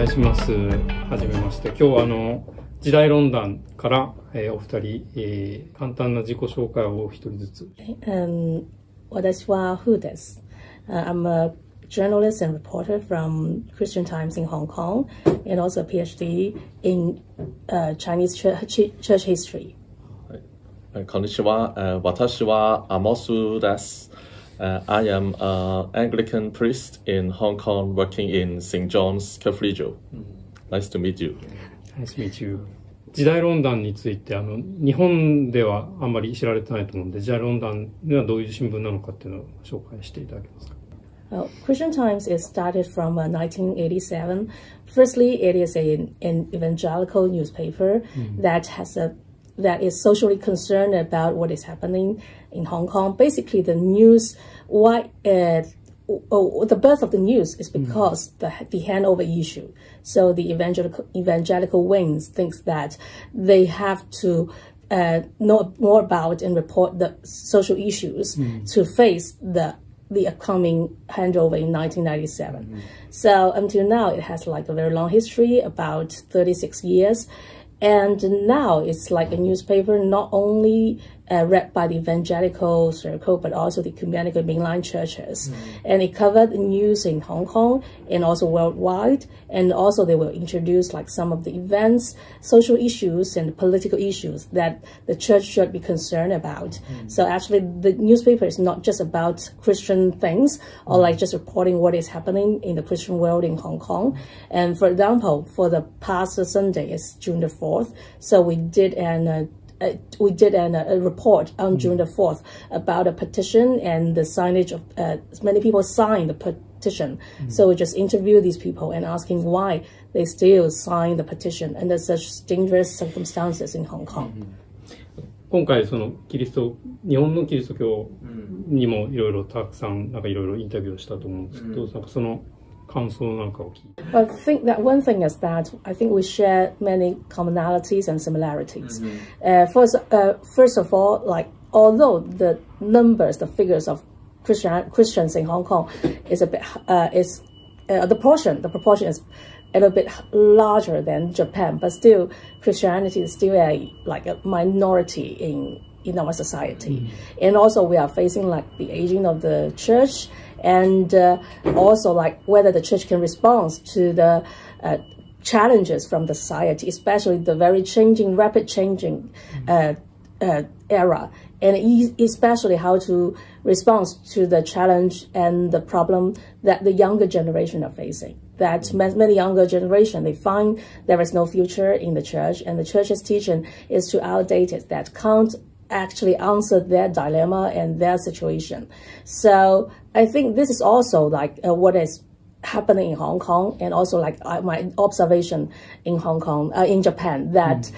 いします。はじめまして。今日は時代論壇から、お二人、簡単な自己紹介をお一人ずつ。私は胡です。I'm a journalist and reporter from Christian Times in Hong Kong and also a PhD in Chinese church history. こんにちは。私はアモスです。I am an Anglican priest in Hong Kong working in St. John's Cathedral. Nice to meet you. Nice to meet you. 時代論壇について日本ではあんまり知られてないと思うので、時代論壇ではどういう新聞なのかっていうのを紹介していただけますか。Christian Times is started from 1987. Firstly, it is an evangelical newspaper that is socially concerned about what is happening in Hong Kong. Basically, the news, the birth of the news is because the handover issue. So the evangelical wings thinks that they have to know more about and report the social issues to face the upcoming handover in 1997. So until now, it has like a very long history, about 36 years. And now it's like a newspaper not only read by the evangelical circle, but also the ecumenical mainline churches. And it covered the news in Hong Kong and also worldwide. And also they will introduce like some of the events, social issues and political issues that the church should be concerned about. So actually the newspaper is not just about Christian things or like just reporting what is happening in the Christian world in Hong Kong. And for example, for the past Sunday, it's June the 4th. So we did a report on June the 4th about a petition and the signage of many people signed the petition. So we just interviewed these people and asking why they still sign the petition under such dangerous circumstances in Hong Kong. 今回日本のキリスト教にもいろいろたくさんいろいろインタビューをしたと思うんですけど、その感想なんかを聞いて。I think that one thing is that I think we share many commonalities and similarities. First of all, like although the figures of Christians in Hong Kong is a bit the proportion is a little bit larger than Japan, but still Christianity is still a minority in our society. And also we are facing like the aging of the church, and also like whether the church can respond to the challenges from the society, especially the very rapid changing era, and especially how to respond to the challenge and the problem that the younger generation are facing. That many younger generation, they find there is no future in the church, and the church's teaching is too outdated, that can't actually answer their dilemma and their situation. So I think this is also like what is happening in Hong Kong, and also like my observation in Hong Kong, in Japan, that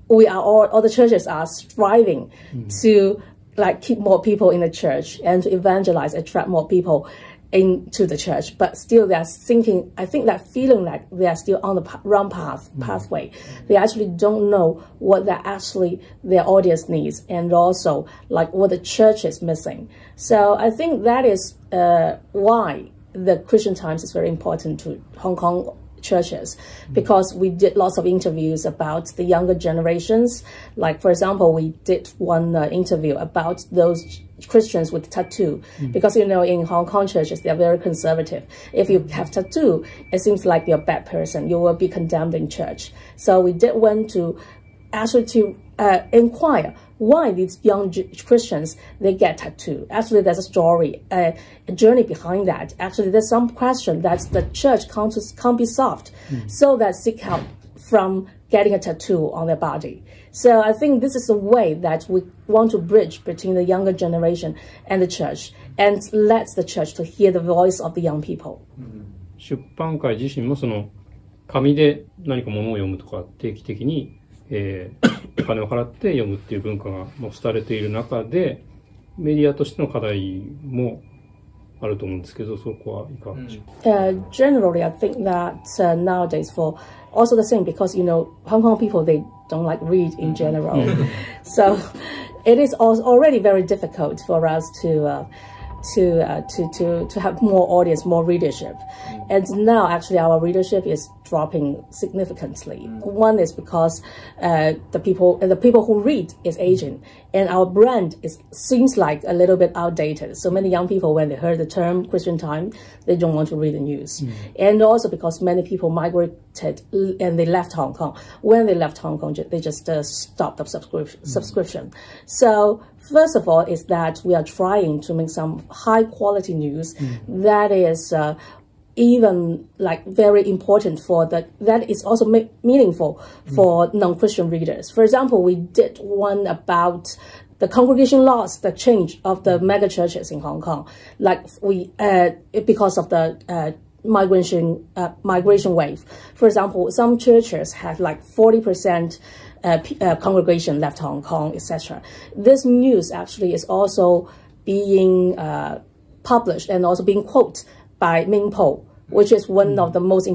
we are all the churches are striving to like keep more people in the church and to evangelize, attract more people into the church, but still they're thinking, I think that feeling like they are still on the wrong pathway. They actually don't know what their audience needs, and also like what the church is missing. So I think that is why the Christian Times is very important to Hong Kong churches, because we did lots of interviews about the younger generations. Like for example, we did one interview about those Christians with tattoo, because in Hong Kong churches they are very conservative. If you have tattoo, it seems like you're a bad person, you will be condemned in church. So we did want to inquire why these young Christians, they get tattoo. Actually, there's a story, a journey behind that. Actually, there's some question that the church can't be solved, so that seek help from getting a tattoo on their body. So I think this is a way that we want to bridge between the younger generation and the church, and let the church to hear the voice of the young people. 出版界自身も紙で何か物を読むとか定期的にお金を払って読むっていう文化がもう廃れている中で、メディアとしての課題もあると思うんですけど、そこはいかがでしょうか。Generally, I think that nowadays for also the same, because Hong Kong people, they don't like read in general. So it is already very difficult for us to to have more audience, more readership. And now actually our readership is dropping significantly. One is because the people who read is aging, and our brand seems like a little bit outdated. So many young people, when they heard the term Christian Time, they don't want to read the news. And also because many people migrated and they left Hong Kong. When they left Hong Kong, they just stopped the subscription. So first of all is that we are trying to make some high quality news that is even like very important for that is also meaningful for non-Christian readers. For example, we did one about the congregation laws, the change of the mega churches in Hong Kong, like because of the migration wave. For example, some churches had like 40% congregation left Hong Kong, etc. This news actually is also being published and also being quoted by Ming Po, which is one of the most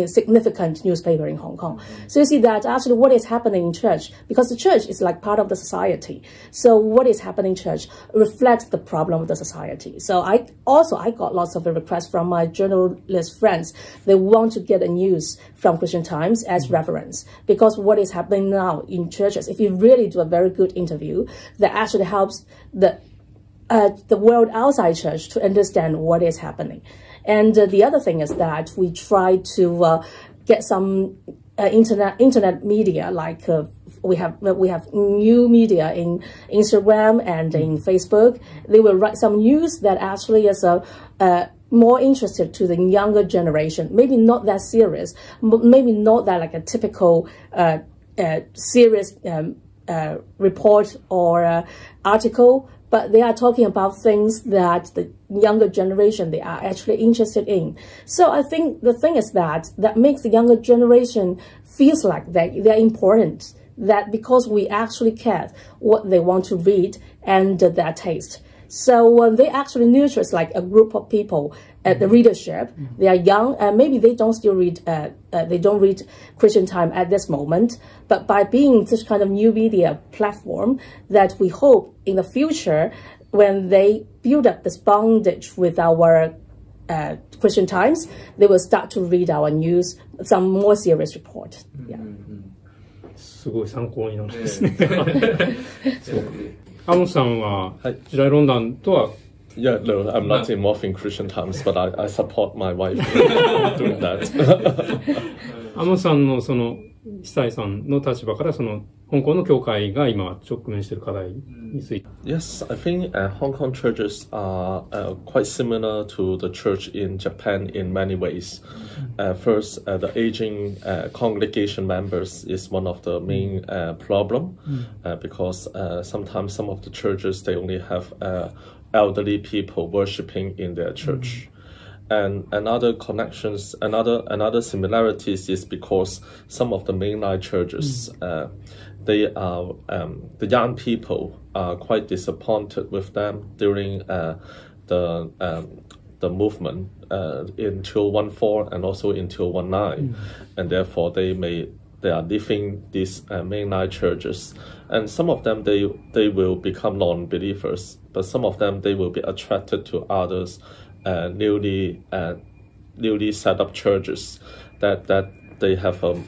significant newspaper in Hong Kong. So you see that actually what is happening in church, because the church is like part of the society. So what is happening in church reflects the problem of the society. So I got lots of requests from my journalist friends. They want to get the news from Christian Times as reference, because what is happening now in churches, if you really do a very good interview, that actually helps the world outside church to understand what is happening. And the other thing is that we try to get some internet media, like we have new media in Instagram and in Facebook. They will write some news that actually is more interested to the younger generation. Maybe not that serious, maybe not that like a typical serious report or article, but they are talking about things that the younger generation, they are actually interested in. So I think the thing is that makes the younger generation feels like they're important, that because we actually care what they want to read and their taste. So they actually nurture like a group of people at the readership. They are young, maybe they don't still read, they don't read Christian Time at this moment, but by being this kind of new media platform, that we hope in the future, when they build up this bondage with our Christian Times, they will start to read our news, some more serious report. Yeah. すごい参考になるんですね。アモさんは時代論壇とは Yeah, no, I'm not involved in Christian Times, but I support my wife doing that. アモさんのその司祭さんの立場からその香港の教会が今直面している課題について。Yes, I think Hong Kong churches are quite similar to the church in Japan in many ways. First, the aging congregation members is one of the main problem because sometimes some of the churches, they only have elderly people worshipping in their church. And another similarities is because some of the mainline churches, they are the young people are quite disappointed with them during the movement in 2014 and also in 2019, and therefore they are leaving these mainline churches, and some of them they will become non-believers, but some of them they will be attracted to others newly set up churches that they have a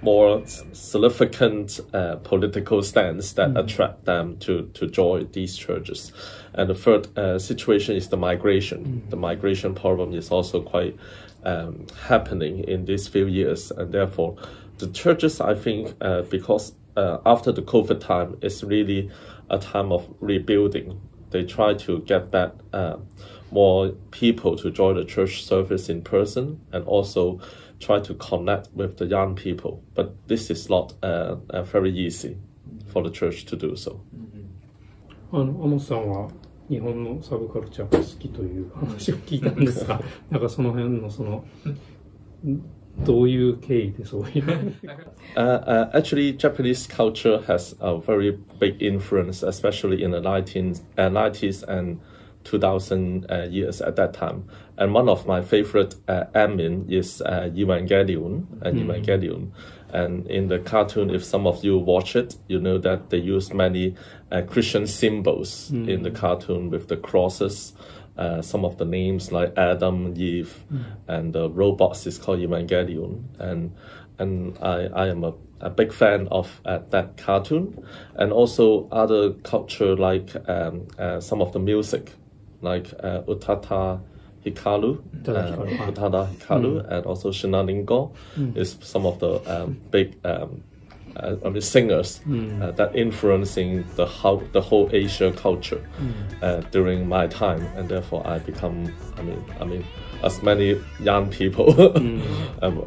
more significant political stance that attract them to join these churches. And the third situation is the migration. The migration problem is also quite happening in these few years, and therefore the churches, I think, because after the COVID time, it's really a time of rebuilding. They try to get back more people to join the church service in person, and also try to connect with the young people. But this is not very easy for the church to do so. アモさんは日本のサブカルチャーが好きという話を聞いたんですが、なんかその辺のそのどういう経緯でそういう Actually, Japanese culture has a very big influence, especially in the 90s and 2,000 years at that time. And one of my favorite admin is Evangelion. And in the cartoon, if some of you watch it, you know that they use many Christian symbols in the cartoon with the crosses. Some of the names like Adam, Eve, and the robots is called Evangelion. And I am a big fan of that cartoon, and also other culture like some of the music, like Utada Hikaru, and also Shinaningo is some of the big singers that influencing the whole Asia culture during my time, and therefore I become, as many young people,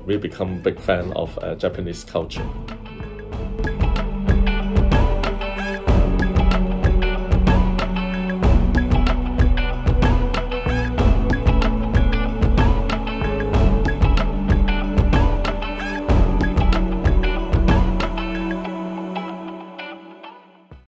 we become big fan of Japanese culture.